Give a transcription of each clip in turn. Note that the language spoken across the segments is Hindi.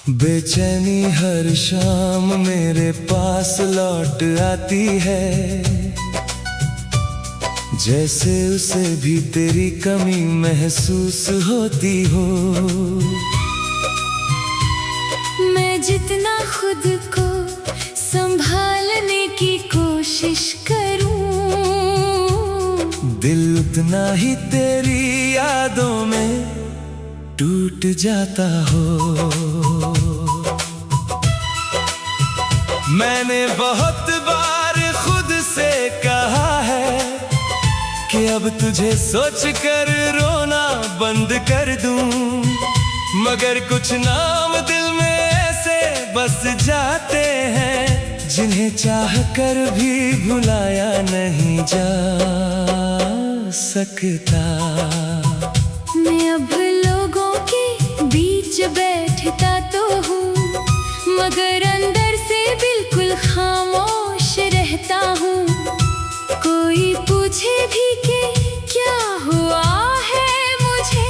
बेचैनी हर शाम मेरे पास लौट आती है, जैसे उसे भी तेरी कमी महसूस होती हो। मैं जितना खुद को संभालने की कोशिश करूं, दिल उतना ही तेरी यादों में टूट जाता हो। मैंने बहुत बार खुद से कहा है कि अब तुझे सोच कर रोना बंद कर दूं, मगर कुछ नाम दिल में ऐसे बस जाते हैं जिन्हें चाह कर भी भुलाया नहीं जा सकता। मैं अब लोगों के बीच बैठता तो हूँ, मगर अंदर से बिल्कुल खामोश रहता हूँ। कोई पूछे भी कि क्या हुआ है मुझे,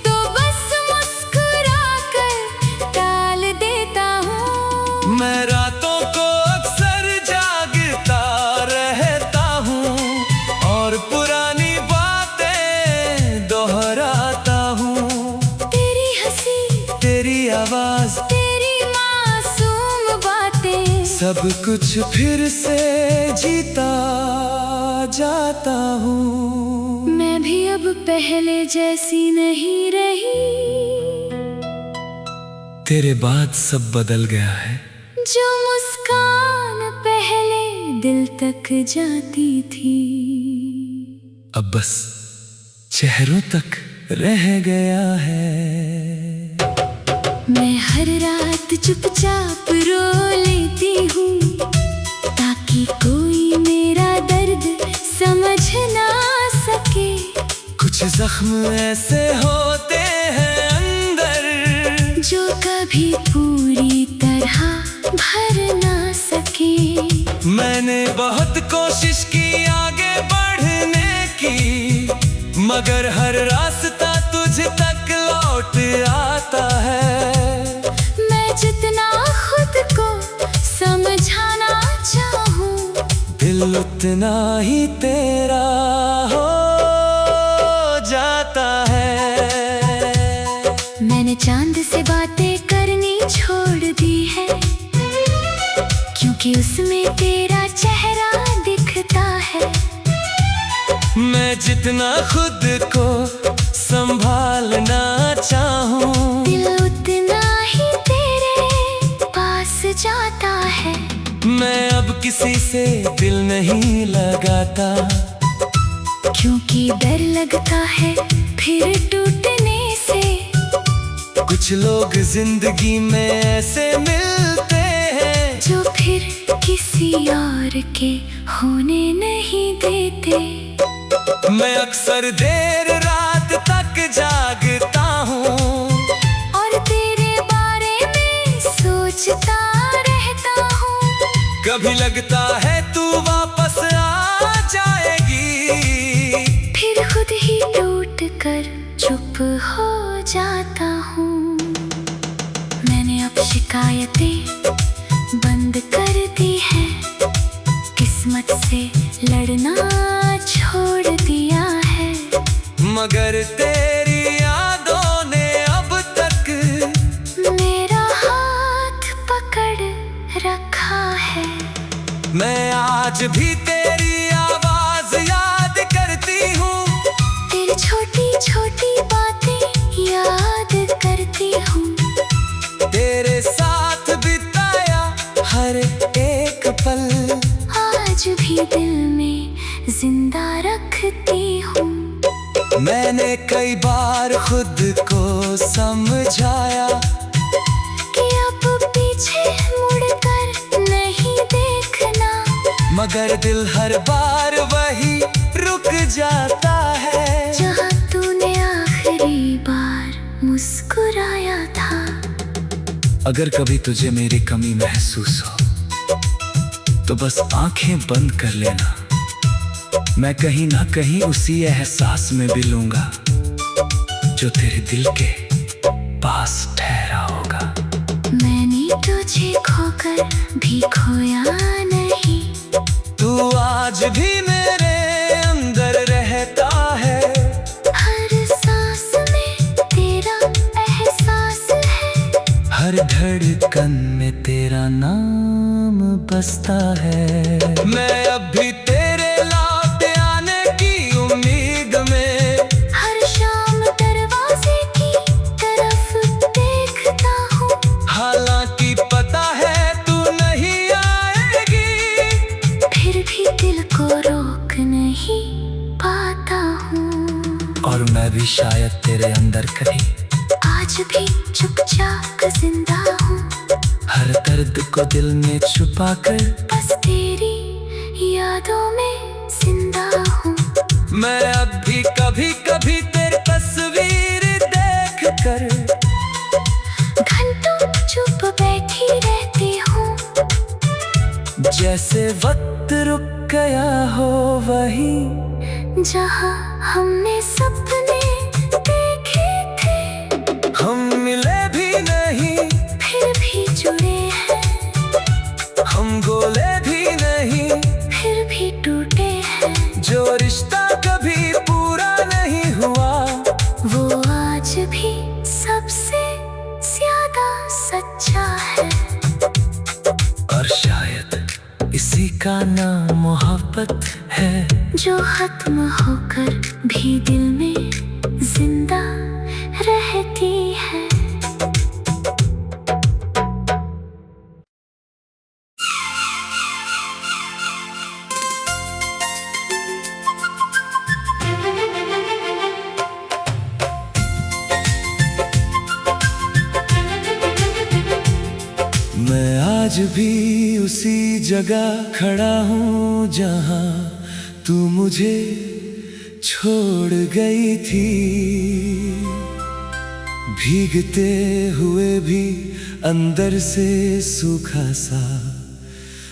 तो बस मुस्कुरा कर टाल देता हूँ। मैं रातों को अक्सर जागता रहता हूँ और पुरानी बातें दोहराता हूँ। तेरी हंसी, तेरी आवाज, तेरी मासूम बातें, सब कुछ फिर से जीता जाता हूँ। मैं भी अब पहले जैसी नहीं रही, तेरे बाद सब बदल गया है। जो मुस्कान पहले दिल तक जाती थी, अब बस चेहरों तक रह गया है। मैं हर रात चुपचाप रो लेती हूँ, ताकि कोई मेरा दर्द समझ ना सके। कुछ जख्म ऐसे होते हैं अंदर, जो कभी पूरी तरह भर ना सके। मैंने बहुत कोशिश की आगे बढ़ने की, मगर हर रास्ता तुझ तक लौट आता है। मैं जितना खुद को समझाना चाहूं, दिल उतना ही तेरा हो जाता है। मैंने चांद से बातें करनी छोड़ दी है, क्योंकि उसमें तेरा चेहरा दिखता है। मैं जितना खुद को संभालना चाहूं, दिल उतना ही तेरे पास जाता है। मैं अब किसी से दिल नहीं लगाता, क्योंकि डर लगता है फिर टूटने से। कुछ लोग जिंदगी में ऐसे मिलते हैं, जो फिर किसी और के होने नहीं देते। मैं अक्सर देर रात तक जागता हूँ और तेरे बारे में सोचता रहता हूँ। कभी लगता है तू वापस आ जाएगी, फिर खुद ही टूट कर चुप हो जाता हूँ। मैंने अब शिकायतें बंद कर दी है, किस्मत से लड़ना छोड़ दिया है। मगर तेरी यादों ने अब तक मेरा हाथ पकड़ रखा है। मैं आज भी तेरी आवाज याद करती हूँ, तेरी छोटी छोटी बातें याद करती हूँ। तेरे साथ बिताया हर एक पल आज भी दिल में जिंदा रखती हूँ। मैंने कई बार खुद को समझाया कि अब पीछे मुड़कर नहीं देखना, मगर दिल हर बार वही रुक जाता है, जहाँ तूने आखिरी बार मुस्कुराया था। अगर कभी तुझे मेरी कमी महसूस हो तो बस आंखें बंद कर लेना, मैं कहीं ना कहीं उसी एहसास में भी लूंगा जो तेरे दिल के पास ठहरा होगा। तुझे खोकर भी खोया नहीं। तू आज भी मेरे अंदर रहता है। हर सांस में तेरा एहसास है। हर धड़कन में तेरा नाम बसता है। मैं अब भी तेरे लौट आने की उम्मीद में हर शाम दरवाजे की तरफ देखता हूँ। हालांकि पता है तू नहीं आएगी, फिर भी दिल को रोक नहीं पाता हूँ। और मैं भी शायद तेरे अंदर कहीं आज भी चुपचाप जिंदा हूँ। हर दर्द को दिल में छुपा कर बस तेरी यादों में जिंदा हूँ। मैं अब भी कभी कभी तेरी तस्वीर देख कर घंटों चुप बैठी रहती हूँ। जैसे वक्त रुक गया हो वहीं जहाँ हमने सपने देखे थे। हम मिले भी नहीं, फिर भी जुड़े हैं। हम बोले भी नहीं, फिर भी टूटे हैं। जो रिश्ता कभी पूरा नहीं हुआ वो आज भी सबसे ज्यादा सच्चा है। और शायद इसी का नाम मोहब्बत है, जो खत्म होकर भी दिल में जिंदा रहती है। मैं आज भी उसी जगह खड़ा हूँ जहाँ तू मुझे छोड़ गई थी। भीगते हुए भी अंदर से सूखा सा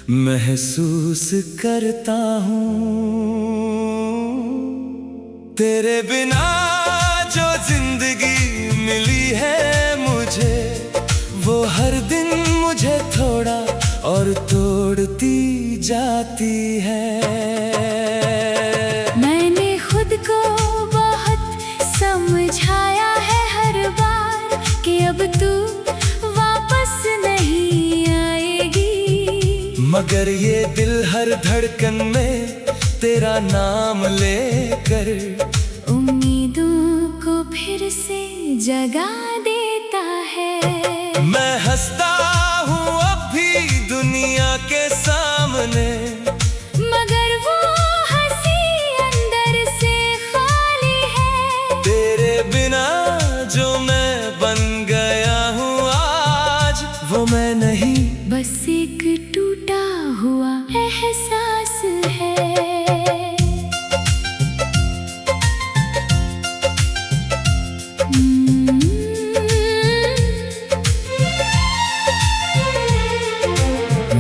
महसूस करता हूँ। तेरे बिना जो जिंदगी मिली है मुझे, वो हर दिन मुझे थोड़ा और तोड़ती जाती है। मैंने खुद को बहुत समझाया है हर बार कि अब तू वापस नहीं आएगी। मगर ये दिल हर धड़कन में तेरा नाम लेकर उम्मीदों को फिर से जगा देता है। मैं हंसता हूँ अब भी दुनिया के सामने, मगर वो हंसी अंदर से खाली है। तेरे बिना जो मैं बन गया हूँ आज, वो मैं नहीं, बस एक टूटा हुआ एहसास है।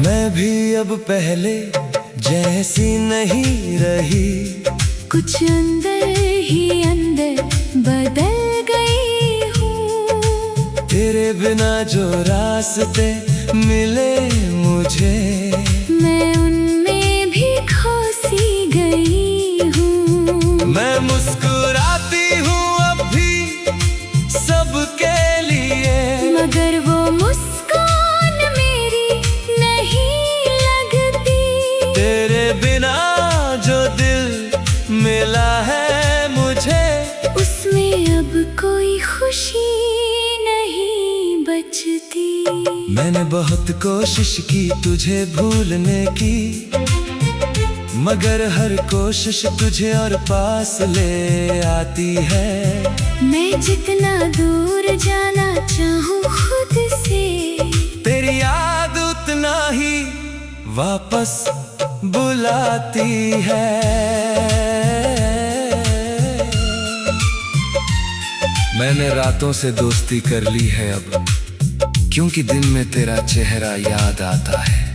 मैं भी अब पहले जैसी नहीं रही। कुछ अंदर ही अंदर बदल गई हूँ। तेरे बिना जो रास्ते मिले मुझे, मैं उनमें भी खो सी गई हूँ। मैं मुस्कुराती हूँ अब भी सबके लिए, मगर वो मुस्कान मेरी नहीं लगती। तेरे बिना जो दिल मिला है मुझे, उसमें अब कोई खुशी नहीं बचती। मैंने बहुत कोशिश की तुझे भूलने की, मगर हर कोशिश तुझे और पास ले आती है। मैं जितना दूर जाना चाहूँ खुद से, तेरी याद उतना ही वापस बुलाती है। मैंने रातों से दोस्ती कर ली है अब, क्योंकि दिन में तेरा चेहरा याद आता है।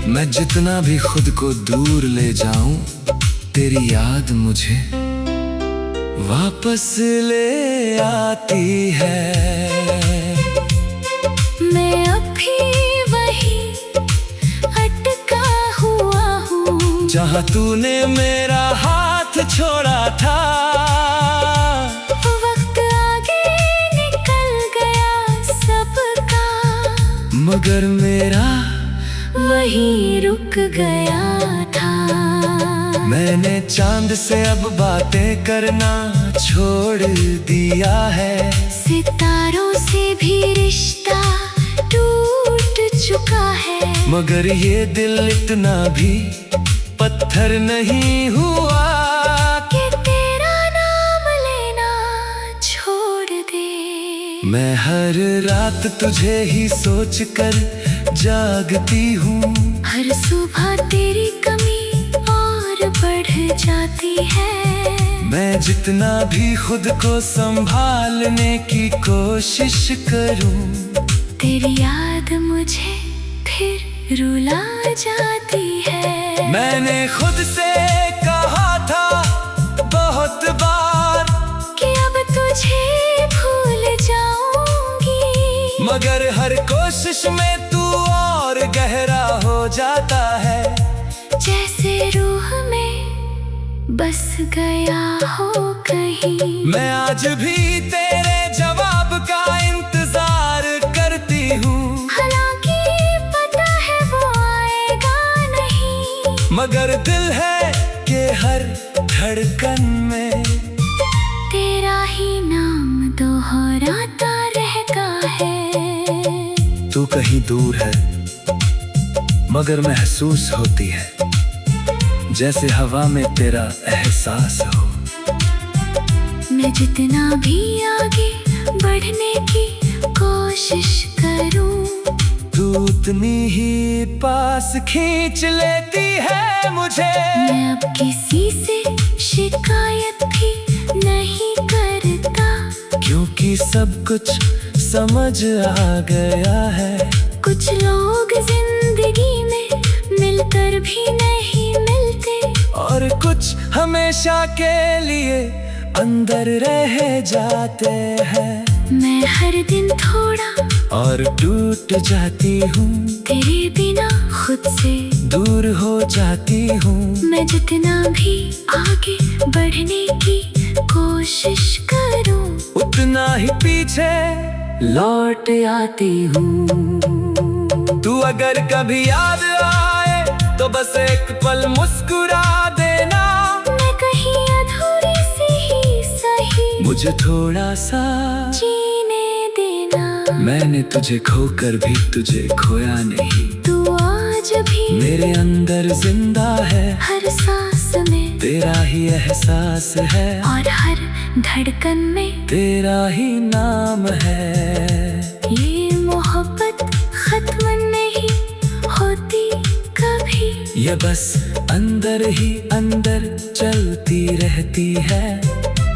मैं जितना भी खुद को दूर ले जाऊं, तेरी याद मुझे वापस ले आती है। मैं अब बोला तूने मेरा हाथ छोड़ा था। वक्त आगे निकल गया सबका, मगर मेरा वही रुक गया था। मैंने चांद से अब बातें करना छोड़ दिया है। सितारों से भी रिश्ता टूट चुका है, मगर ये दिल इतना भी पत्थर नहीं हुआ कि तेरा नाम लेना छोड़ दे। मैं हर रात तुझे ही सोच कर जागती हूँ। हर सुबह तेरी कमी और बढ़ जाती है। मैं जितना भी खुद को संभालने की कोशिश करूँ, तेरी याद मुझे फिर रुला जाती है। मैंने खुद से कहा था बहुत बार कि अब तुझे भूल जाऊंगी, मगर हर कोशिश में तू और गहरा हो जाता है। जैसे रूह में बस गया हो कहीं। मैं आज भी तेरे जवाब का इंतजार करती हूँ, हालांकि पता है वो आएगा नहीं, मगर दिल है कि हर धड़कन में तेरा ही नाम दोहराता रहता है। तू कहीं दूर है मगर महसूस होती है, जैसे हवा में तेरा एहसास हो। मैं जितना भी आगे बढ़ने की कोशिश करूं, तू उतनी ही पास खींच लेती है मुझे। मैं अब किसी से शिकायत भी नहीं करता, क्योंकि सब कुछ समझ आ गया है। कुछ लोग जिंदगी में मिलकर भी नहीं मिलते, और कुछ हमेशा के लिए अंदर रह जाते हैं। मैं हर दिन थोड़ा और टूट जाती हूँ, तेरे बिना खुद से दूर हो जाती हूँ। मैं जितना भी आगे बढ़ने की कोशिश करूं, उतना ही पीछे लौट आती हूँ। तू अगर कभी याद आए तो बस एक पल मुस्कुरा देना। मैं कहीं अधूरी सी ही सही मुझे थोड़ा सा जीने देना। मैंने तुझे खोकर भी तुझे खोया नहीं, तू आज भी मेरे अंदर जिंदा है। हर सांस में तेरा ही एहसास है, और हर धड़कन में तेरा ही नाम है। ये मोहब्बत खत्म नहीं होती कभी, ये बस अंदर ही अंदर चलती रहती है।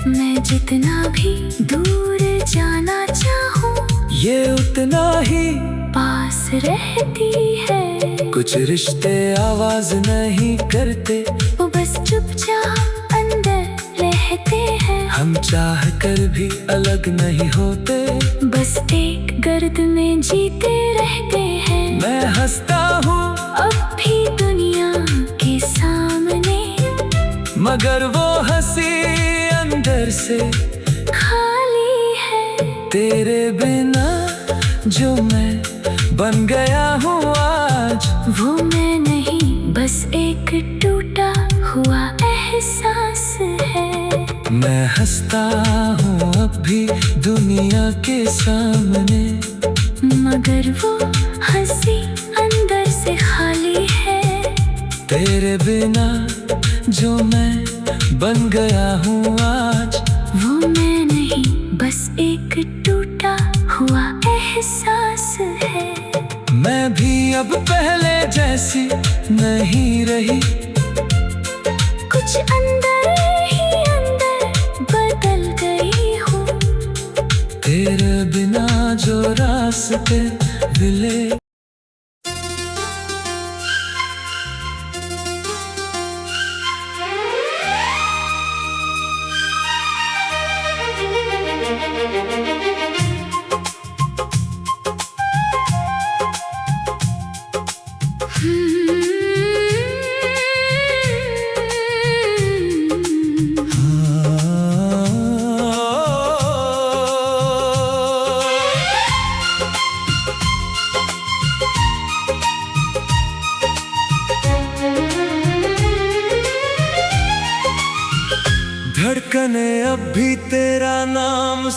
मैं जितना भी दूर जाना चाहूं, ये उतना ही पास रहती है। कुछ रिश्ते आवाज नहीं करते, वो बस चुपचाप अंदर रहते हैं। हम चाह कर भी अलग नहीं होते, बस एक गर्द में जीते रहते हैं। मैं हंसता हूँ अब भी दुनिया के सामने, मगर वो हंसी अंदर से खाली है। तेरे बिना जो मैं बन गया हूँ आज, वो मैं नहीं, बस एक टूटा हुआ एहसास है। मैं हंसता हूँ अब भी दुनिया के सामने, मगर वो हंसी अंदर से खाली है। तेरे बिना जो मैं बन गया हूँ आज, वो मैं नहीं, बस एक टूटा हुआ एहसास है। मैं भी अब पहले जैसी नहीं रही, कुछ अंदर ही अंदर बदल गई हूँ। तेरे बिना जो रास्ते मिले।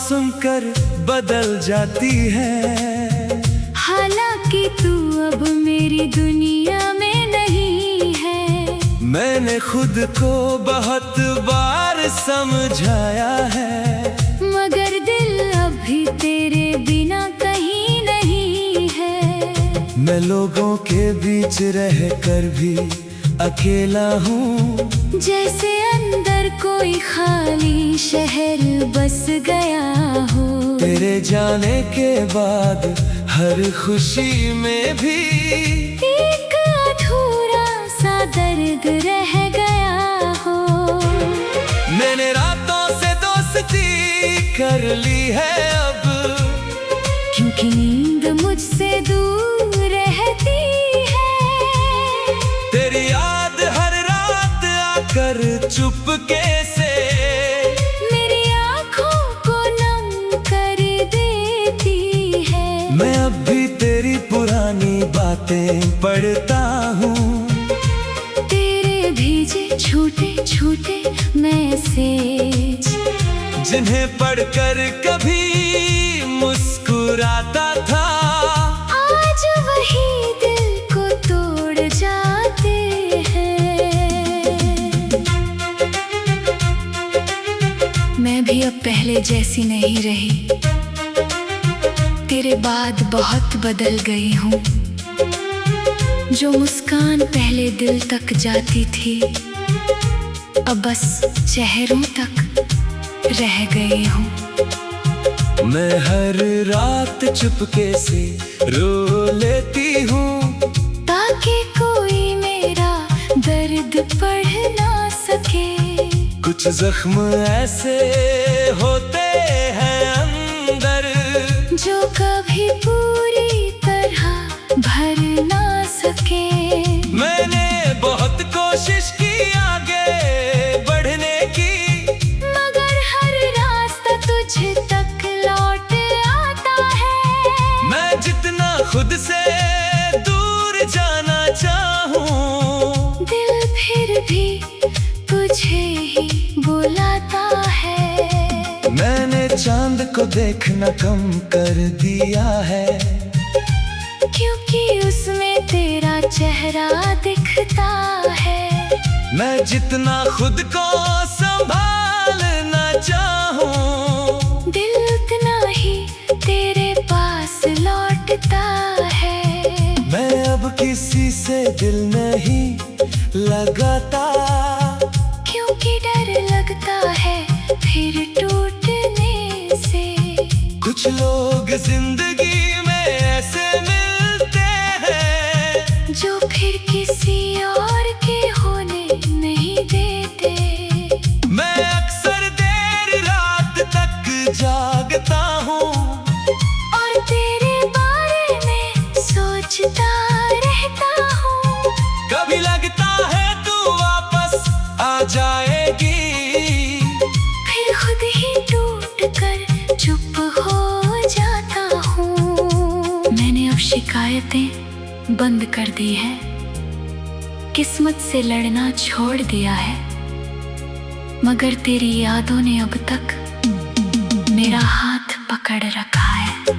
सुनकर बदल जाती है। हालांकि तू अब मेरी दुनिया में नहीं है। मैंने खुद को बहुत बार समझाया है, मगर दिल अभी तेरे बिना कहीं नहीं है। मैं लोगों के बीच रहकर भी अकेला हूँ, जैसे अंदर कोई खाली शहर बस गया हो। तेरे जाने के बाद हर खुशी में भी एक अधूरा सा दर्द रह गया हो। मैंने रातों से दोस्ती कर ली है अब, क्योंकि नींद मुझसे दूर रहती है। तेरी याद हर रात आकर चुपके से मेरी आँखों को नम कर देती है। मैं अब भी तेरी पुरानी बातें पढ़ता हूँ, तेरे भेजे छोटे छोटे मैसेज, जिन्हें पढ़कर कभी मुस्कुराता था। आज वही दिल को तोड़ जाते हैं। मैं भी अब पहले जैसी नहीं रही, तेरे बाद बहुत बदल गई हूँ। जो मुस्कान पहले दिल तक जाती थी, अब बस चेहरों तक रह गई हूँ। मैं हर रात चुपके से रो लेती हूँ, ताकि कोई मेरा दर्द पढ़ ना सके। कुछ जख्म ऐसे होते हैं अंदर, जो कभी पूरी तरह भर ना सके। मैंने बहुत कोशिश की आगे बढ़ने की, मगर हर रास्ता तुझ तक लौट आता है। मैं जितना खुद से दूर जाना चाहूँ, दिल फिर भी तुझे ही बुलाता है। मैंने चांद को देखना कम कर दिया है, क्योंकि उसमें तेरा चेहरा दिखता है। मैं जितना खुद को संभालना चाहूँ, दिल उतना ही तेरे पास लौटता है। मैं अब किसी से दिल नहीं लगाता, क्योंकि डर लगता है फिर टूटने से। कुछ लोग जिंदगी में ऐसे मिलते हैं, जो फिर किसी और के होने नहीं देते। मैं अक्सर देर रात तक जागता हूँ, और तेरे बारे में सोचता रहता हूँ। कभी लगता है तू वापस आ जाएगी, फिर खुद ही टूट कर चुप हो जाता हूँ। मैंने अब शिकायतें बंद कर दी है, किस्मत से लड़ना छोड़ दिया है। मगर तेरी यादों ने अब तक मेरा हाथ पकड़ रखा है।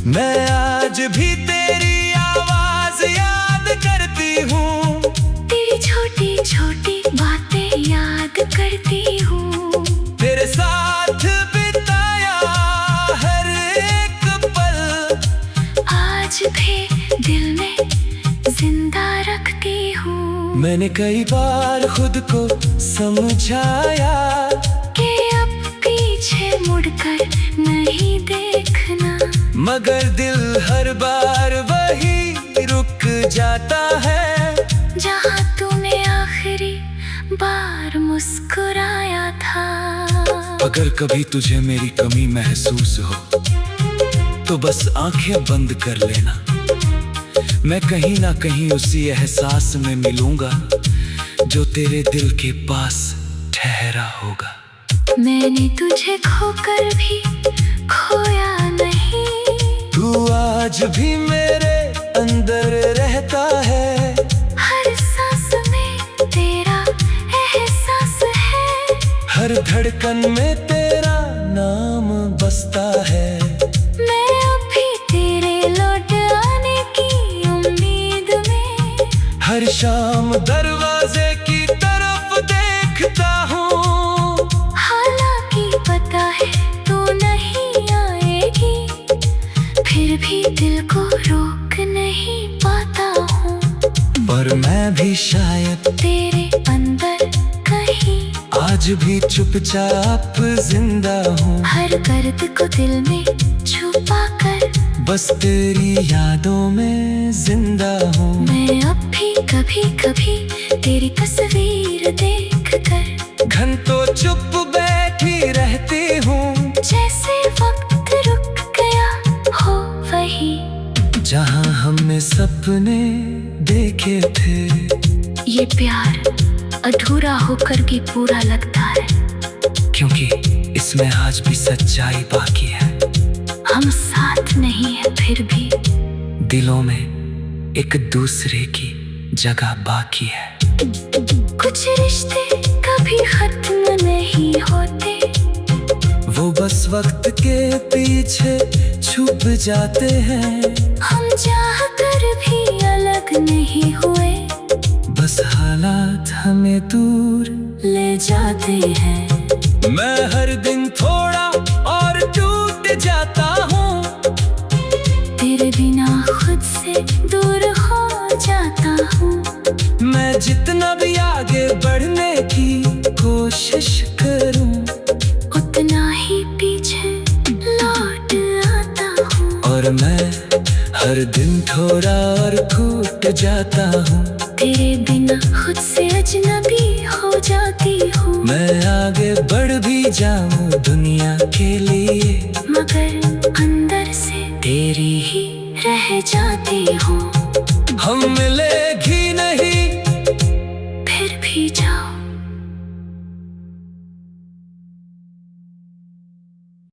मैं आज भी तेरी आवाज याद करती हूँ, तेरी छोटी छोटी बातें याद करती हूँ। तेरे साथ बिताया हर एक पल आज भी दिल में जिंदा रखती हूँ। मैंने कई बार खुद को समझाया कि अब पीछे मुड़कर नहीं देखना, मगर दिल हर बार वही रुक जाता है, जहाँ तूने आखिरी बार मुस्कुराया था। अगर कभी तुझे मेरी कमी महसूस हो तो बस आंखें बंद कर लेना, मैं कहीं ना कहीं उसी एहसास में मिलूंगा जो तेरे दिल के पास ठहरा होगा। मैंने तुझे खोकर भी खोया नहीं, तू आज भी मेरे अंदर रहता है, हर सांस में तेरा एहसास है, हर धड़कन में तेरा नाम वास्ता है। मैं अभी तेरे लौट आने की उम्मीद में हर शाम दरवाजे की तरफ देखता हूँ। हालांकि पता है तू नहीं आएगी, फिर भी दिल को रोक नहीं पाता हूँ। पर मैं भी शायद तेरे अंदर कहीं आज भी चुपचाप जिंदा हूँ। हर दर्द को दिल में छुपा कर बस तेरी यादों में जिंदा हूँ। मैं अब भी कभी कभी तेरी तस्वीर देख कर घंटों चुप बैठी रहती हूँ। जैसे वक्त रुक गया हो वही जहाँ हमने सपने देखे थे। ये प्यार अधूरा होकर भी पूरा लगता है, क्योंकि इसमें आज भी सच्चाई बाकी है। हम साथ नहीं है फिर भी दिलों में एक दूसरे की जगह बाकी है। कुछ रिश्ते कभी खत्म नहीं होते, वो बस वक्त के पीछे छुप जाते हैं। हम चाह कर भी अलग नहीं हुए, बस हालात हमें दूर ले जाते हैं। मैं हर दिन थोड़ा और टूट जाता हूँ। तेरे बिना खुद से दूर हो जाता हूँ। मैं जितना भी आगे बढ़ने की कोशिश करूँ, उतना ही पीछे लौट आता हूँ। और मैं हर दिन थोड़ा और टूट जाता हूँ। तेरे बिना खुद से अजनबी हो जाती हूँ। मैं आगे बढ़ भी जाऊँ दुनिया के लिए, मगर अंदर से तेरी ही रह जाती हूँ।